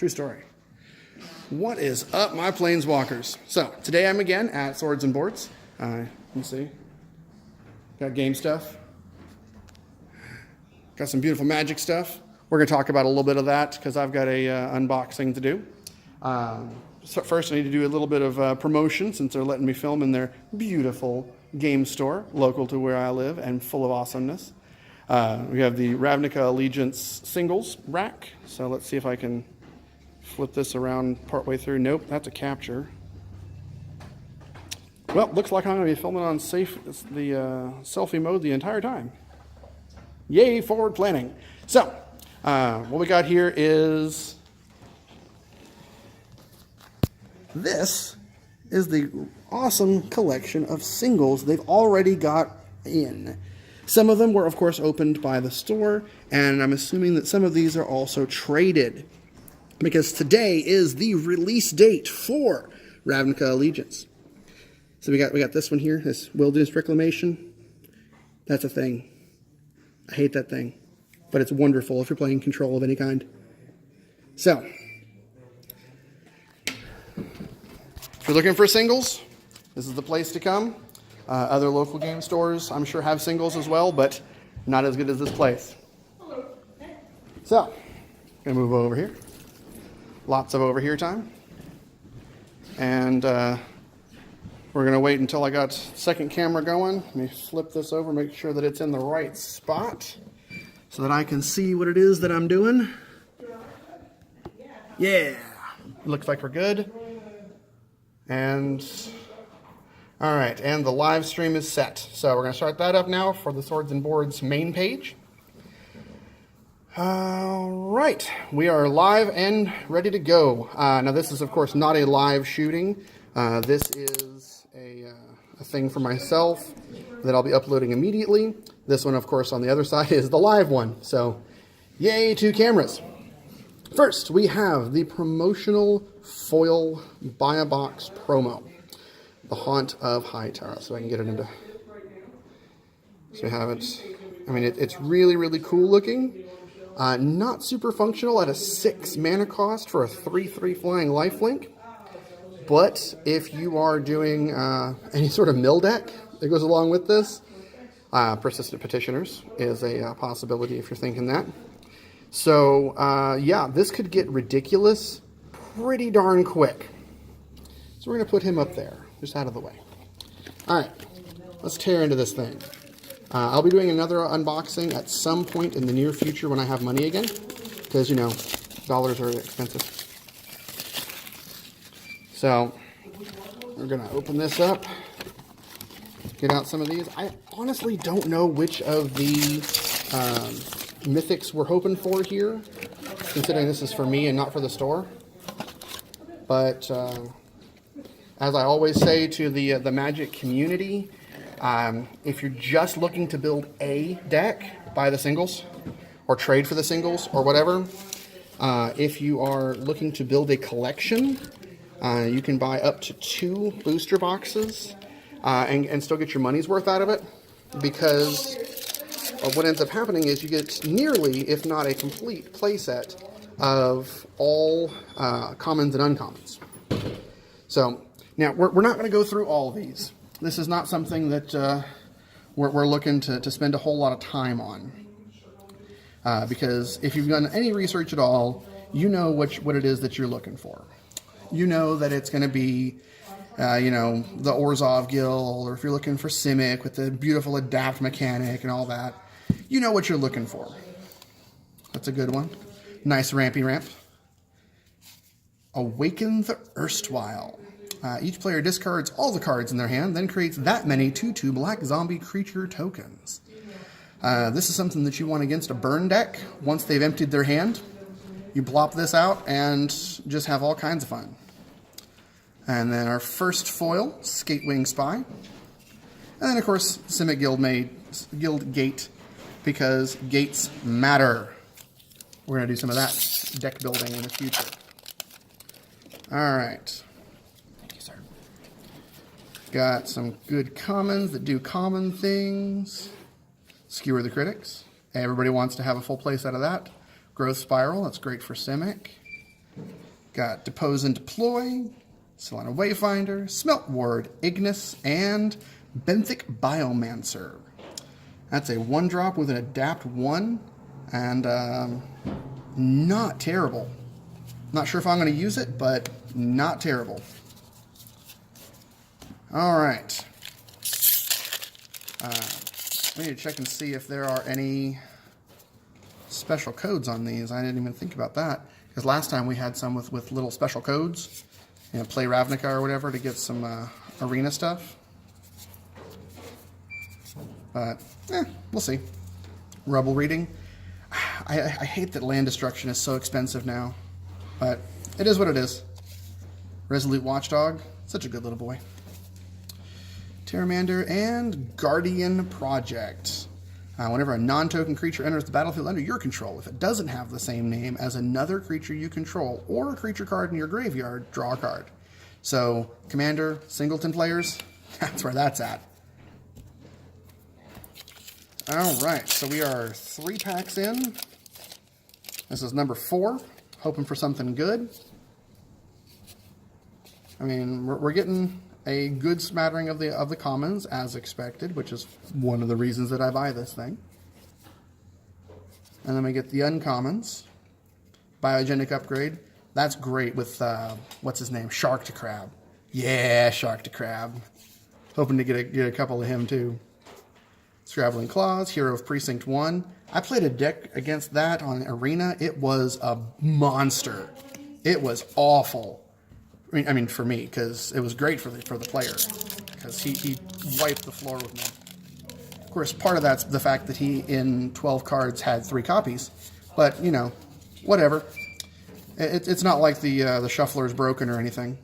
True story. What is up, my planeswalkers? So, today I'm again at Swords and Boards. You can see. Got game stuff. Got some beautiful magic stuff. We're going to talk about a little bit of that because I've got a unboxing to do. So first I need to do a little bit of promotion since they're letting me film in their beautiful game store local to where I live and full of awesomeness. We have the Ravnica Allegiance singles rack. So let's see if I can flip this around partway through. Nope, that's a capture. Well, looks like I'm going to be filming on selfie mode the entire time. Yay, forward planning. So, what we got here is this is the awesome collection of singles they've already got in. Some of them were, of course, opened by the store, and I'm assuming that some of these are also traded, because today is the release date for Ravnica Allegiance. So we got this one here, this Wilderness Reclamation. That's a thing. I hate that thing, but it's wonderful if you're playing control of any kind. So, if you're looking for singles, this is the place to come. Other local game stores, I'm sure, have singles as well, but not as good as this place. So, gonna move over here. Lots of over here time. And we're going to wait until I got second camera going. Let me flip this over, make sure that it's in the right spot so that I can see what it is that I'm doing. Yeah, looks like we're good. And, all right, and the live stream is set. So we're going to start that up now for the Swords and Boards main page. All right, we are live and ready to go. Now this is, of course, not a live shooting. This is a thing for myself that I'll be uploading immediately. This one, of course, on the other side is the live one. So, yay, 2 cameras. First, we have the promotional foil buy a box promo, the Haunt of Hightower. So I can get it into. So we have it. I mean, it's really, really cool looking. Not super functional at a 6 mana cost for a 3/3 flying lifelink. But if you are doing any sort of mill deck that goes along with this, Persistent Petitioners is a possibility if you're thinking that. So, yeah, this could get ridiculous pretty darn quick. So we're going to put him up there, just out of the way. All right, let's tear into this thing. I'll be doing another unboxing at some point in the near future when I have money again, because, you know, dollars are expensive. So, we're going to open this up, get out some of these. I honestly don't know which of the mythics we're hoping for here, considering this is for me and not for the store. But, as I always say to the Magic community, if you're just looking to build a deck, buy the singles, or trade for the singles, or whatever. If you are looking to build a collection, you can buy up to 2 booster boxes and still get your money's worth out of it, because what ends up happening is you get nearly, if not a complete, playset of all commons and uncommons. So, now, we're not going to go through all of these. This is not something that we're looking to spend a whole lot of time on. Because if you've done any research at all, you know what it is that you're looking for. You know that it's going to be, you know, the Orzhov Guild, or if you're looking for Simic with the beautiful adapt mechanic and all that, you know what you're looking for. That's a good one. Nice rampy ramp. Awaken the Erstwhile. Each player discards all the cards in their hand, then creates that many 2/2 black zombie creature tokens. This is something that you want against a burn deck once they've emptied their hand. You plop this out and just have all kinds of fun. And then our first foil, Skatewing Spy. And then, of course, Simic Guild Gate, because gates matter. We're going to do some of that deck building in the future. All right. Thank you, sir. Got some good commons that do common things. Skewer the Critics. Everybody wants to have a full place out of that. Growth Spiral, that's great for Simic. Got Depose and Deploy, Solana Wayfinder, Smelt Ward, Ignis, and Benthic Biomancer. That's a 1-drop with an Adapt 1, and not terrible. Not sure if I'm going to use it, but not terrible. All right. We need to check and see if there are any special codes on these. I didn't even think about that, because last time we had some with little special codes. You know, play Ravnica or whatever to get some arena stuff. But, we'll see. Rebel reading. I hate that land destruction is so expensive now. But it is what it is. Resolute Watchdog. Such a good little boy. Terramander and Guardian Project. Whenever a non-token creature enters the battlefield under your control, if it doesn't have the same name as another creature you control or a creature card in your graveyard, draw a card. So, Commander, Singleton players, that's where that's at. Alright, so we are 3 packs in. This is number 4. Hoping for something good. I mean, we're getting a good smattering of the commons, as expected, which is one of the reasons that I buy this thing. And then we get the uncommons. Biogenic Upgrade. That's great with, what's his name? Shark to Crab. Yeah, Shark to Crab. Hoping to get a couple of him, too. Scrabbling Claws, Hero of Precinct 1. I played a deck against that on Arena. It was a monster. It was awful. I mean, for me, because it was great for the player, because he wiped the floor with me. Of course, part of that's the fact that he, in 12 cards, had 3 copies. But, you know, whatever. It's not like the shuffler is broken or anything.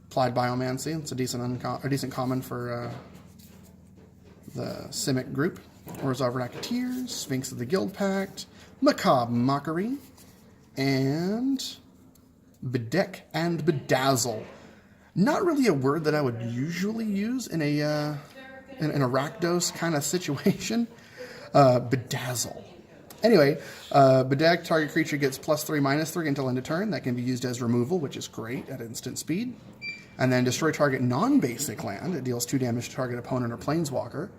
Applied Biomancy. It's a decent common for the Simic group. Orzhov Racketeers, Sphinx of the Guild Pact, Macabre Mockery, and Bedeck and Bedazzle. Not really a word that I would usually use in a Rakdos kind of situation. Bedazzle. Anyway, Bedeck, target creature gets +3/-3 until end of turn. That can be used as removal, which is great at instant speed. And then destroy target non-basic land. It deals 2 damage to target opponent or planeswalker.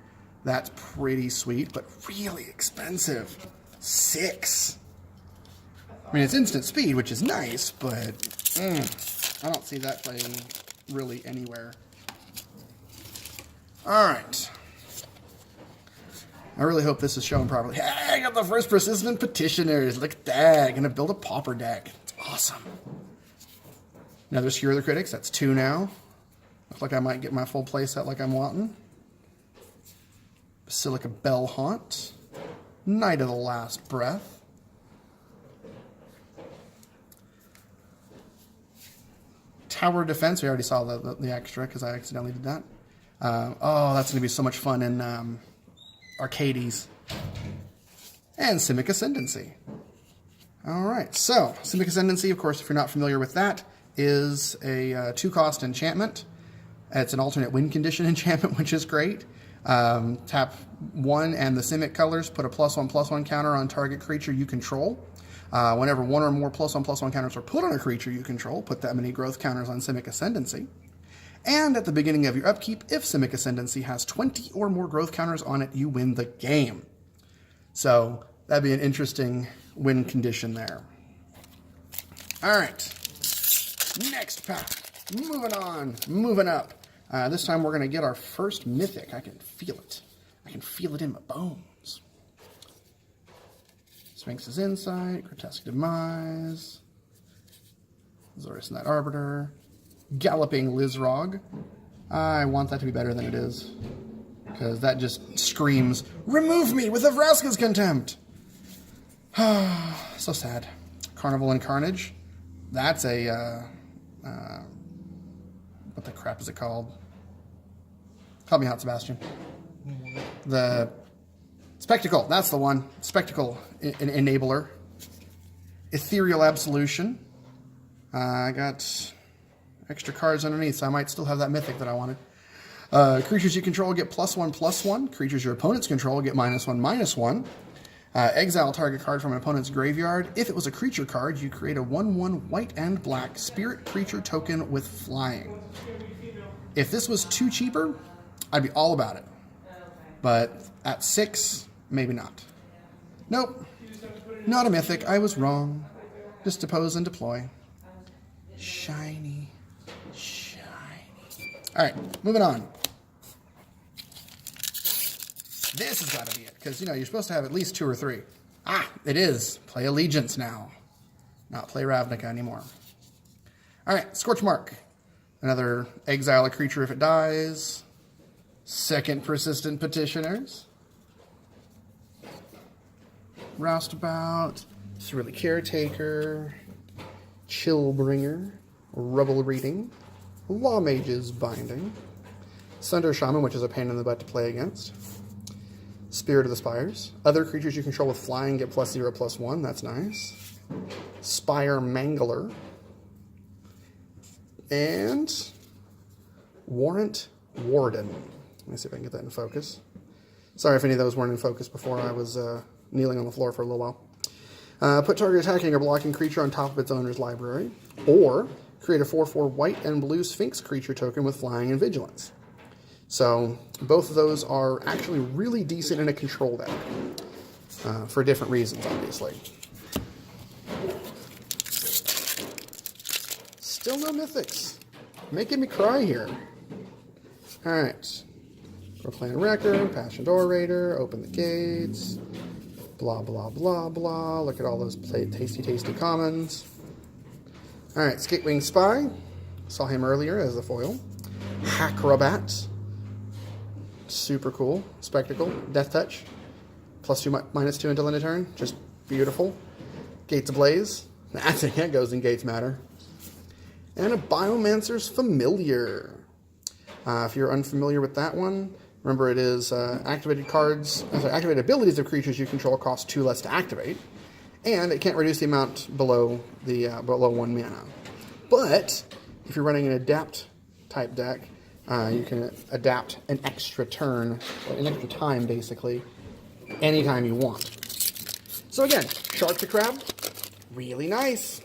That's pretty sweet, but really expensive. 6. I mean, it's instant speed, which is nice, but I don't see that playing really anywhere. Alright. I really hope this is shown properly. Hey, I got the first persistent petitioners. Look at that. I'm going to build a pauper deck. It's awesome. Another Skewer of the Critics. That's 2 now. Looks like I might get my full play set like I'm wanting. Basilica Bell Haunt. Knight of the Last Breath. Tower Defense. We already saw the extra because I accidentally did that. Oh, that's going to be so much fun in Arcades. And Simic Ascendancy. Alright, so Simic Ascendancy, of course, if you're not familiar with that, is a 2-cost enchantment. It's an alternate win condition enchantment, which is great. Tap 1 and the Simic colors, put a +1/+1 counter on target creature you control. Whenever 1 or more +1/+1 counters are put on a creature you control, put that many growth counters on Simic Ascendancy. And at the beginning of your upkeep, if Simic Ascendancy has 20 or more growth counters on it, you win the game. So that'd be an interesting win condition there. Alright. Next pack. Moving on. Moving up. This time we're going to get our first mythic. I can feel it. I can feel it in my bones. Sphinx's Insight, Grotesque Demise, Azorius Night Arbiter, Galloping Lizrog. I want that to be better than it is, because that just screams, remove me with a Vraska's Contempt! So sad. Carnival and Carnage. That's a, what the crap is it called? Call me Hot Sebastian. The Spectacle, that's the one. Spectacle Enabler. Ethereal Absolution. I got extra cards underneath, so I might still have that mythic that I wanted. Creatures you control get +1/+1. Creatures your opponents control get -1/-1. Exile target card from an opponent's graveyard. If it was a creature card, you create a 1/1 white and black spirit creature token with flying. If this was 2 cheaper, I'd be all about it. But at 6, maybe not. Nope. Not a mythic. I was wrong. Just depose and deploy. Shiny. Shiny. Alright, moving on. This has got to be it, because, you know, you're supposed to have at least 2 or 3. Ah, it is. Play Allegiance now. Not play Ravnica anymore. Alright, Scorchmark. Another exile a creature if it dies. Second Persistent Petitioners. Roustabout. Surly Caretaker. Chillbringer. Rubble Reading. Lawmage's Binding. Sunder Shaman, which is a pain in the butt to play against. Spirit of the Spires. Other creatures you control with flying get +0/+1. That's nice. Spire Mangler. And Warrant Warden. Let me see if I can get that in focus. Sorry if any of those weren't in focus before. I was kneeling on the floor for a little while. Put target attacking or blocking creature on top of its owner's library. Or create a 4/4 white and blue Sphinx creature token with flying and vigilance. So both of those are actually really decent in a control deck. For different reasons, obviously. Still no mythics. Making me cry here. Alright. Proclaim Wrecker, Passion Door Raider, Open the Gates, blah, blah, blah, blah. Look at all those tasty commons. Alright, Skatewing Spy. Saw him earlier as the foil. Hackrobat. Super cool. Spectacle. Death Touch. +2, -2 until end of turn. Just beautiful. Gates Ablaze. That's it. That goes in Gates Matter. And a Biomancer's Familiar. If you're unfamiliar with that one, remember it is activated abilities of creatures you control cost 2 less to activate, and it can't reduce the amount below 1 mana. But if you're running an adapt type deck, you can adapt an extra turn, or an extra time basically, anytime you want. So again, Shark to Crab, really nice.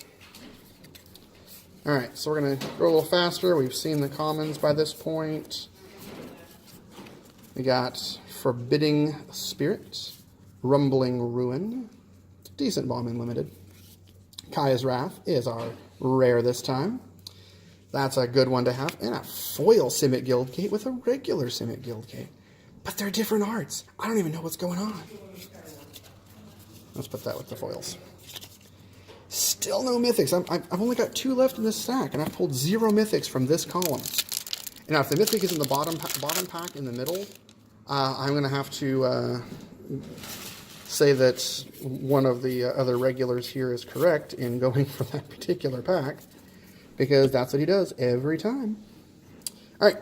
Alright, so we're going to go a little faster. We've seen the commons by this point. We got Forbidding Spirit, Rumbling Ruin, decent bomb in limited. Kaya's Wrath is our rare this time. That's a good one to have. And a foil Simic Guildgate with a regular Simic Guildgate. But they're different arts. I don't even know what's going on. Let's put that with the foils. Still no mythics. I've only got 2 left in this stack, and I've pulled 0 mythics from this column. And now, if the mythic is in the bottom pack in the middle, I'm going to have to say that one of the other regulars here is correct in going for that particular pack, because that's what he does every time. All right,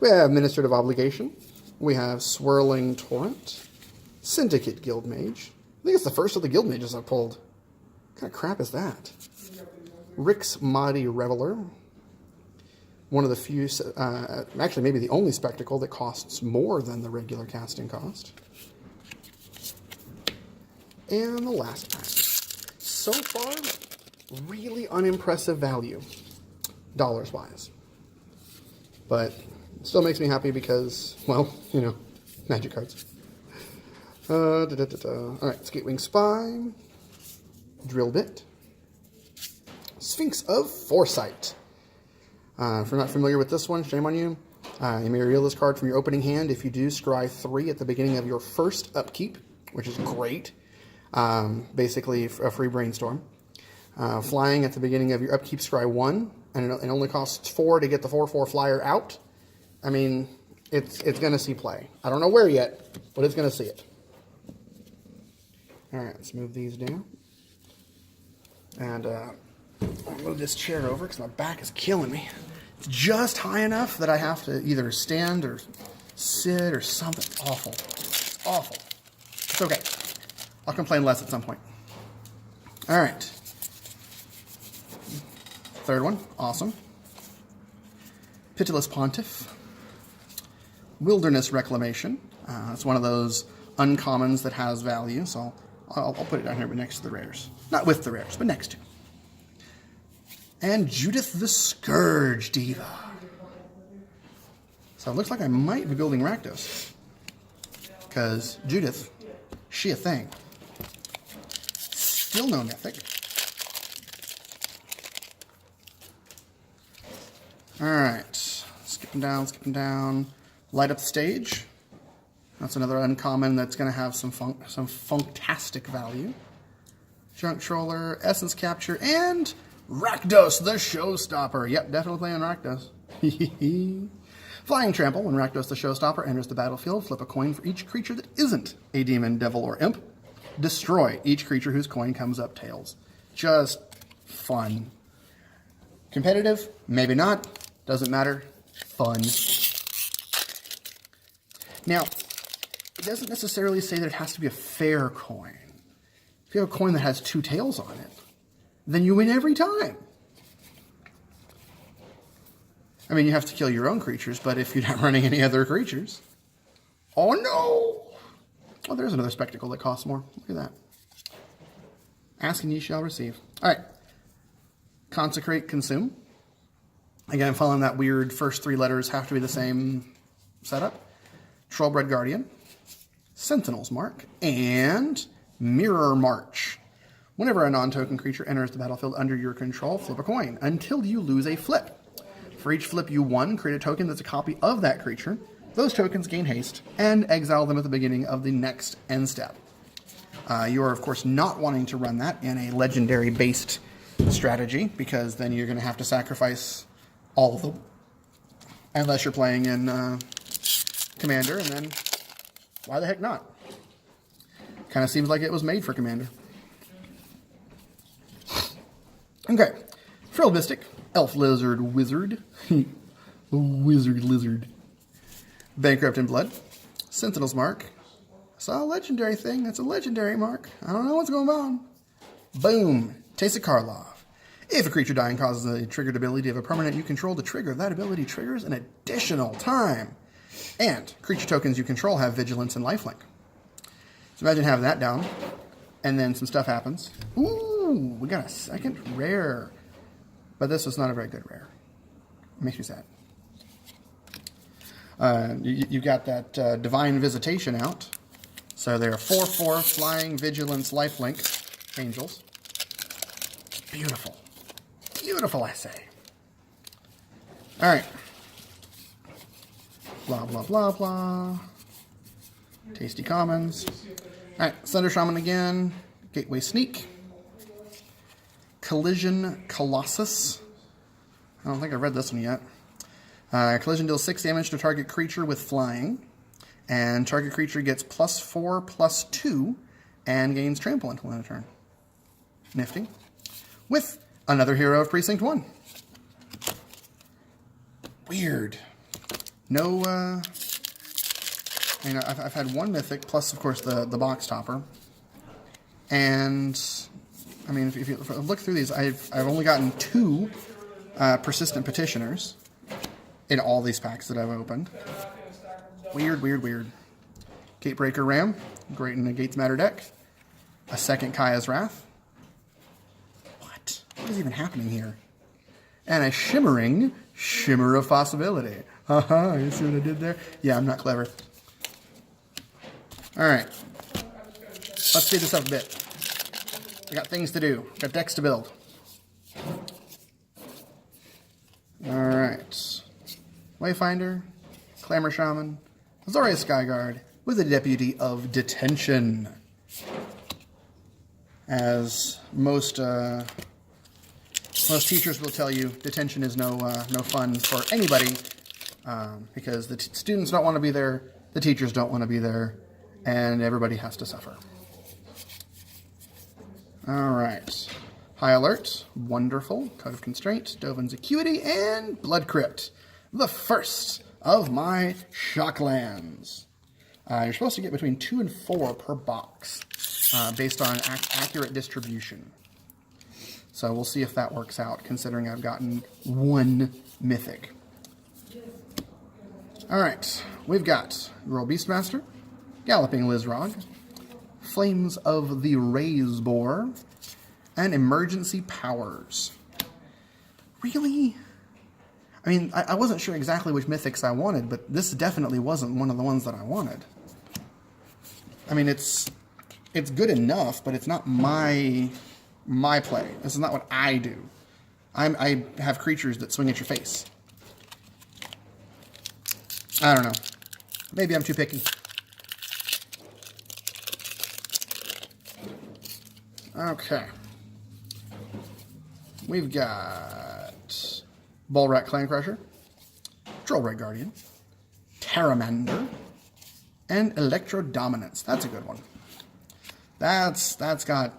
we have Administrative Obligation. We have Swirling Torrent, Syndicate Guildmage. I think it's the first of the Guildmages I've pulled. What kind of crap is that? Rick's Mighty Reveler. One of the few, actually maybe the only spectacle that costs more than the regular casting cost. And the last pack. So far, really unimpressive value, dollars-wise. But it still makes me happy because, well, you know, magic cards. All right, Skatewing Spy. Drill Bit. Sphinx of Foresight. If you're not familiar with this one, shame on you. You may reveal this card from your opening hand. If you do, scry 3 at the beginning of your first upkeep, which is great. Basically, a free brainstorm. Flying at the beginning of your upkeep, scry 1, and it only costs 4 to get the 4/4 flyer out. I mean, it's going to see play. I don't know where yet, but it's going to see it. All right, let's move these down. And I'll move this chair over because my back is killing me. It's just high enough that I have to either stand or sit or something. Awful. Awful. It's okay. I'll complain less at some point. All right. Third one. Awesome. Pitiless Pontiff. Wilderness Reclamation. It's one of those uncommons that has value, so I'll put it down here next to the rares. Not with the rares, but next to. And Judith the Scourge Diva. So it looks like I might be building Rakdos. Because Judith, she a thing. Still no mythic. Alright. Skipping down. Light up the stage. That's another uncommon that's going to have some funktastic value. Junk Troller, Essence Capture, and Rakdos the Showstopper. Yep, definitely playing Rakdos. Flying Trample. When Rakdos the Showstopper enters the battlefield, flip a coin for each creature that isn't a demon, devil, or imp. Destroy each creature whose coin comes up tails. Just fun. Competitive? Maybe not. Doesn't matter. Fun. Now, it doesn't necessarily say that it has to be a fair coin. If you have a coin that has 2 tails on it, then you win every time. I mean, you have to kill your own creatures, but if you're not running any other creatures... Oh, no! Oh, there's another spectacle that costs more. Look at that. Ask and ye shall receive. All right. Consecrate, Consume. Again, I'm following that weird first 3 letters have to be the same setup. Trollbred Guardian. Sentinel's Mark. And Mirror March. Whenever a non-token creature enters the battlefield under your control, flip a coin until you lose a flip. For each flip you won, create a token that's a copy of that creature. Those tokens gain haste, and exile them at the beginning of the next end step. You are, of course, not wanting to run that in a legendary-based strategy, because then you're going to have to sacrifice all of them. Unless you're playing in Commander, and then why the heck not? Kind of seems like it was made for Commander. Okay. Frilled Mystic. Elf Lizard Wizard. Wizard Lizard. Bankrupt in Blood. Sentinel's Mark. I saw a legendary thing. That's a legendary mark. I don't know what's going on. Boom. Taste of Karlov. If a creature dying causes a triggered ability of a permanent you control to trigger, that ability triggers an additional time. And creature tokens you control have Vigilance and Lifelink. So imagine having that down, and then some stuff happens. Ooh, we got a second rare. But this was not a very good rare. It makes me sad. You got that Divine Visitation out. So they're 4/4 flying vigilance lifelink angels. Beautiful. Beautiful, I say. Alright. Blah, blah, blah, blah. Tasty commons. Alright, Thunder Shaman again. Gateway Sneak. Collision Colossus. I don't think I've read this one yet. Collision deals 6 damage to target creature with flying. And target creature gets +4/+2 and gains trample until end of turn. Nifty. With another hero of Precinct 1. Weird. No, I've had 1 mythic, plus, of course, the box topper. And, I mean, if you look through these, I've only gotten 2 persistent petitioners in all these packs that I've opened. Weird, weird, weird. Gatebreaker Ram, great in the Gates Matter deck. A second Kaya's Wrath. What is even happening here? And a shimmering Shimmer of Possibility. Haha, you see what I did there? Yeah, I'm not clever. Alright. Let's speed this up a bit. I got things to do. Got decks to build. Alright. Wayfinder, Clamor Shaman, Azorius Skyguard, with a Deputy of Detention. As most teachers will tell you, detention is no fun for anybody, because the students don't want to be there, the teachers don't want to be there, and everybody has to suffer. Alright. High Alert, Wonderful, Code of Constraint, Dovin's Acuity, and Blood Crypt. The first of my Shocklands. You're supposed to get between 2 and 4 per box, based on accurate distribution. So we'll see if that works out, considering I've gotten 1 mythic. Alright, we've got Royal Beastmaster, Galloping Lizrog, Flames of the Razeboar, and Emergency Powers. Really? I mean, I wasn't sure exactly which mythics I wanted, but this definitely wasn't one of the ones that I wanted. I mean, it's good enough, but it's not my play. This is not what I do. I have creatures that swing at your face. I don't know. Maybe I'm too picky. Okay. We've got Bullrat Clan Crusher, Trollbright Guardian, Terramander, and Electro Dominance. That's a good one. That's got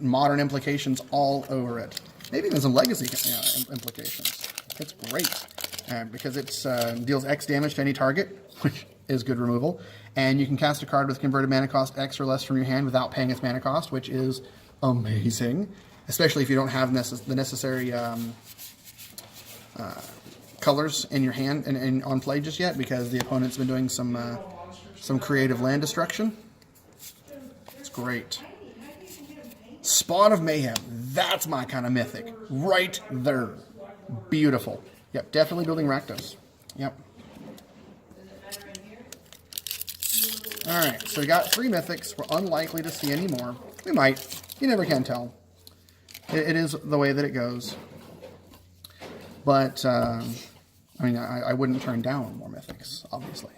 modern implications all over it. Maybe even some legacy implications. It's great because it deals X damage to any target, which is good removal. And you can cast a card with converted mana cost X or less from your hand without paying its mana cost, which is amazing. Especially if you don't have the necessary colors in your hand and on play just yet, because the opponent's been doing some creative land destruction. It's great. Spawn of Mayhem. That's my kind of mythic. Right there. Beautiful. Yep, definitely building Rakdos. Yep. Alright, so we got 3 mythics. We're unlikely to see any more. We might. You never can tell. It is the way that it goes. But, I mean, I wouldn't turn down more mythics, obviously.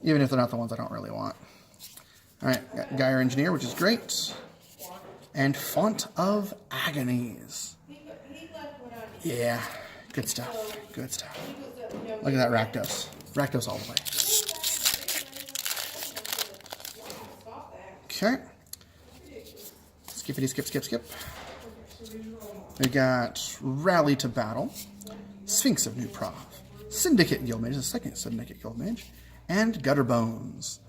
Even if they're not the ones I don't really want. Alright, got Gyre Engineer, which is great. And Font of Agonies. Yeah, good stuff. Good stuff. Look at that Rakdos. Rakdos all the way. Okay. Skippity skip, skip, skip. We got Rally to Battle, Sphinx of New Prov, Syndicate Guildmage, the second Syndicate Guildmage, and Gutter Bones.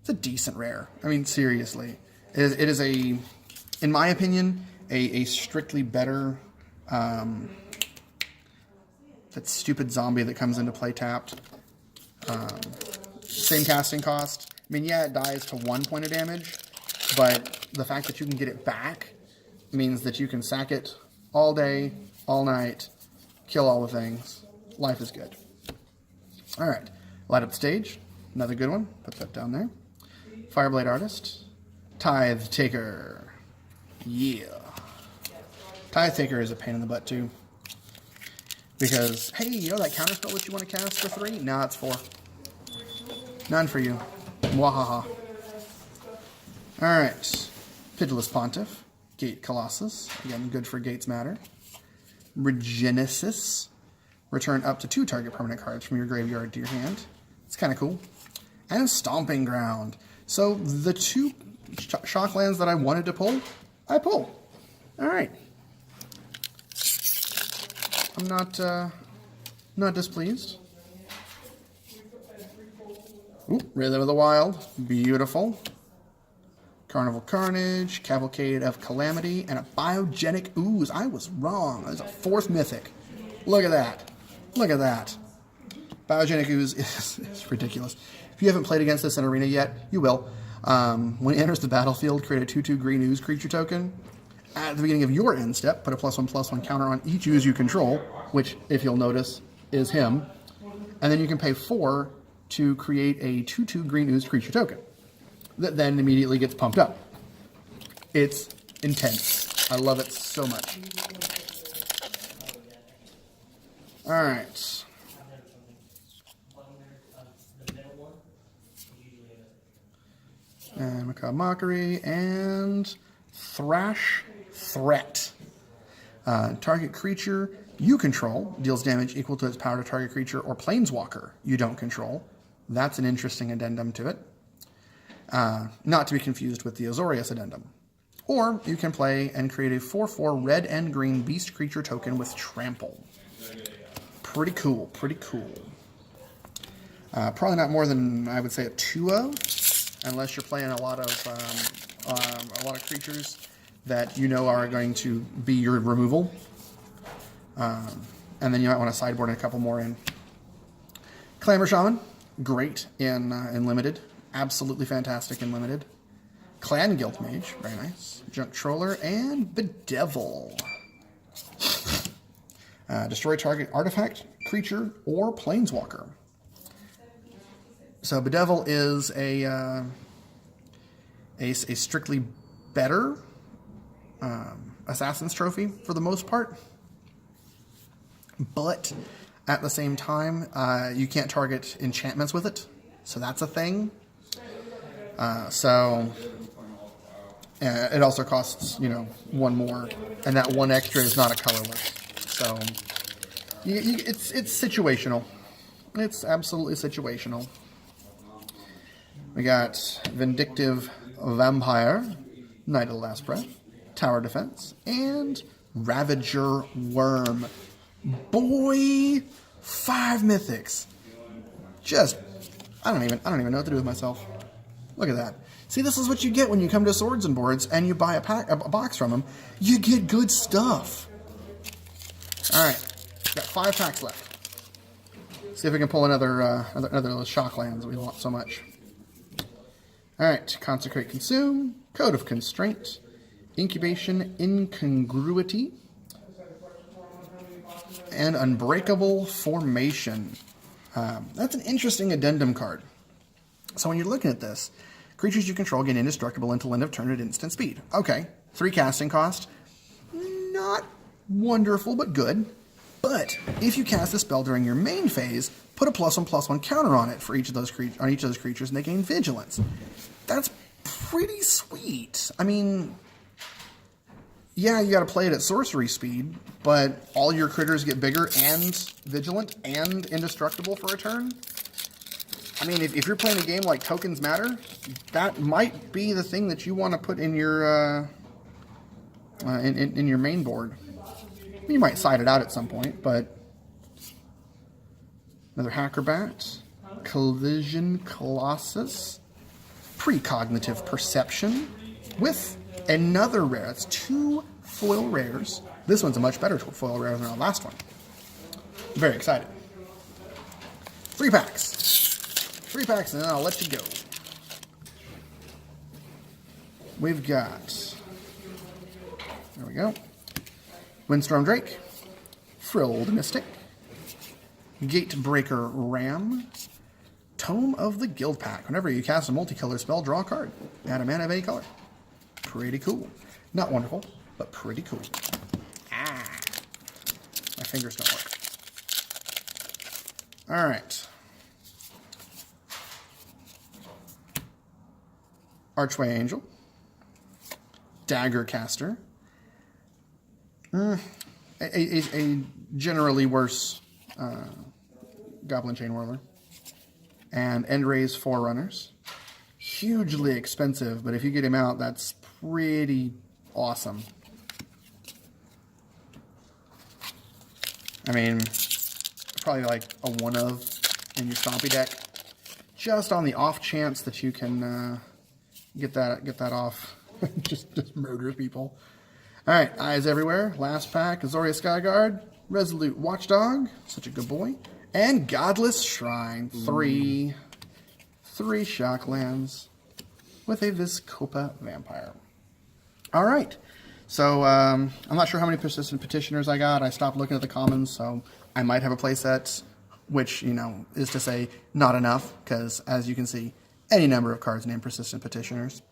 It's a decent rare. I mean, seriously. It is a, in my opinion, a strictly better, that stupid zombie that comes into play tapped. Same casting cost. I mean, yeah, it dies to 1 point of damage, but the fact that you can get it back means that you can sack it all day, all night, kill all the things. Life is good. All right, Light Up the Stage. Another good one. Put that down there. Fireblade Artist. Tithe Taker. Yeah. Tithe Taker is a pain in the butt, too. Because, hey, you know that counterspell that you want to cast for 3? Nah, it's 4. None for you. Mwahaha. Alright. Pitiless Pontiff. Gate Colossus. Again, good for Gates Matter. Regenesis. Return up to 2 target permanent cards from your graveyard to your hand. It's kind of cool. And Stomping Ground. So the 2 shock lands that I wanted to pull, I pull. Alright. I'm not displeased. Ooh, Rhythm of the Wild. Beautiful. Carnival Carnage, Cavalcade of Calamity, and a Biogenic Ooze. I was wrong. There's a 4th mythic. Look at that. Look at that. Biogenic Ooze is ridiculous. If you haven't played against this in Arena yet, you will. When it enters the battlefield, create a 2/2 green ooze creature token. At the beginning of your end step, put a +1/+1 counter on each ooze you control, which, if you'll notice, is him. And then you can pay 4 to create a 2/2 green ooze creature token that then immediately gets pumped up. It's intense. I love it so much. All right. And Macabre Mockery and Thrash Threat. Target creature you control deals damage equal to its power to target creature or planeswalker you don't control. That's an interesting addendum to it. Not to be confused with the Azorius addendum. Or you can play and create a 4/4 red and green beast creature token with trample. Pretty cool, pretty cool. Probably not more than, I would say, a 2/0, unless you're playing a lot of creatures that you know are going to be your removal. And then you might want to sideboard a couple more in. Clamor Shaman, great in limited. absolutely fantastic in Limited. Clan Guild Mage, very nice. Junk Troller, and Bedevil. Destroy target artifact, creature, or planeswalker. So Bedevil is a strictly better Assassin's Trophy for the most part. But at the same time, you can't target enchantments with it. So that's a thing. It also costs, one more. And that one extra is not a colorless. So it's situational. It's absolutely situational. We got Vindictive Vampire, Knight of the Last Breath, Tower Defense, and Ravager Worm. Boy, 5 mythics. I don't even know what to do with myself. Look at that. See, this is what you get when you come to Swords and Boards and you buy a box from them. You get good stuff. All right, got 5 packs left. See if we can pull another of those shock lands that we want so much. All right, Consecrate Consume, Code of Constraint, Incubation Incongruity, and Unbreakable Formation. That's an interesting addendum card. So when you're looking at this, creatures you control gain indestructible until end of turn at instant speed. Okay, 3 casting cost. Not wonderful, but good. But if you cast a spell during your main phase, put a +1/+1 counter on it for each of those creatures, and they gain vigilance. That's pretty sweet. I mean, yeah, you got to play it at sorcery speed, but all your critters get bigger and vigilant and indestructible for a turn. I mean, if you're playing a game like Tokens Matter, that might be the thing that you want to put in your in your main board. You might side it out at some point, but another Hackerbat, Collision Colossus, Precognitive Perception, with another rare. That's 2 foil rares. This one's a much better foil rare than our last one. I'm very excited. 3 packs. 3 packs, and then I'll let you go. We've got, there we go, Windstorm Drake, Frilled Mystic, Gatebreaker Ram, Tome of the Guild Pack. Whenever you cast a multicolor spell, draw a card. Add a mana of any color. Pretty cool. Not wonderful, but pretty cool. My fingers don't work. All right. Archway Angel, Dagger Caster, a generally worse Goblin Chain Whirler, and Endray's Forerunners. Hugely expensive, but if you get him out, that's pretty awesome. I mean, probably like a 1-of in your Stompy deck, just on the off chance that you can get that off. just murder people. All right, Eyes Everywhere. Last pack, Azoria Skyguard, Resolute Watchdog, such a good boy, and Godless Shrine. 3 shock lands with a Vizkopa Vampire. All right, so I'm not sure how many persistent petitioners I got. I stopped looking at the commons, so I might have a playset, which, is to say not enough, because as you can see, any number of cards named persistent petitioners.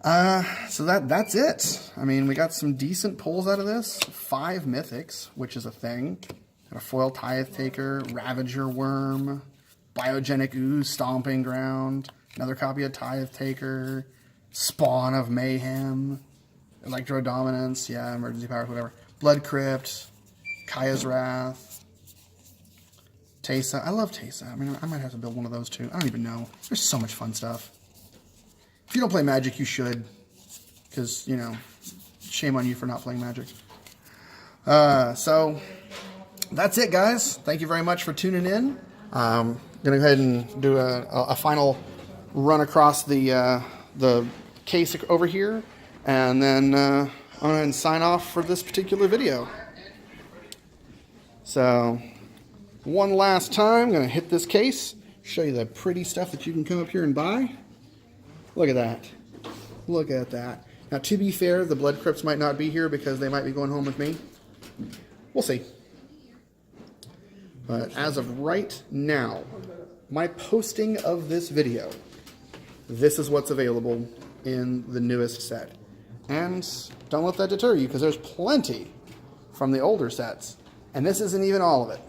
So that's it. I mean, we got some decent pulls out of this. 5 mythics, which is a thing. Got a foil Tithe Taker, Ravager Worm, Biogenic Ooze, Stomping Ground, another copy of Tithe Taker, Spawn of Mayhem, Electro Dominance, yeah, Emergency Powers, whatever. Blood Crypt, Kaya's Wrath, Teysa. I love Teysa. I mean, I might have to build one of those too. I don't even know. There's so much fun stuff. If you don't play Magic, you should. Because, shame on you for not playing Magic. So, that's it, guys. Thank you very much for tuning in. I'm going to go ahead and do a final run across the case over here. And then I'm going to sign off for this particular video. So, one last time, I'm going to hit this case. show you the pretty stuff that you can come up here and buy. Look at that. Look at that. Now, to be fair, the Blood Crypts might not be here because they might be going home with me. We'll see. But as of right now, my posting of this video, this is what's available in the newest set. And don't let that deter you, because there's plenty from the older sets. And this isn't even all of it.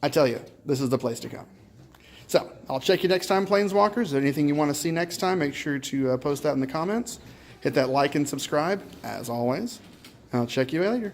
I tell you, this is the place to come. So, I'll check you next time, Planeswalkers. Is there anything you want to see next time? Make sure to post that in the comments. Hit that like and subscribe, as always. I'll check you later.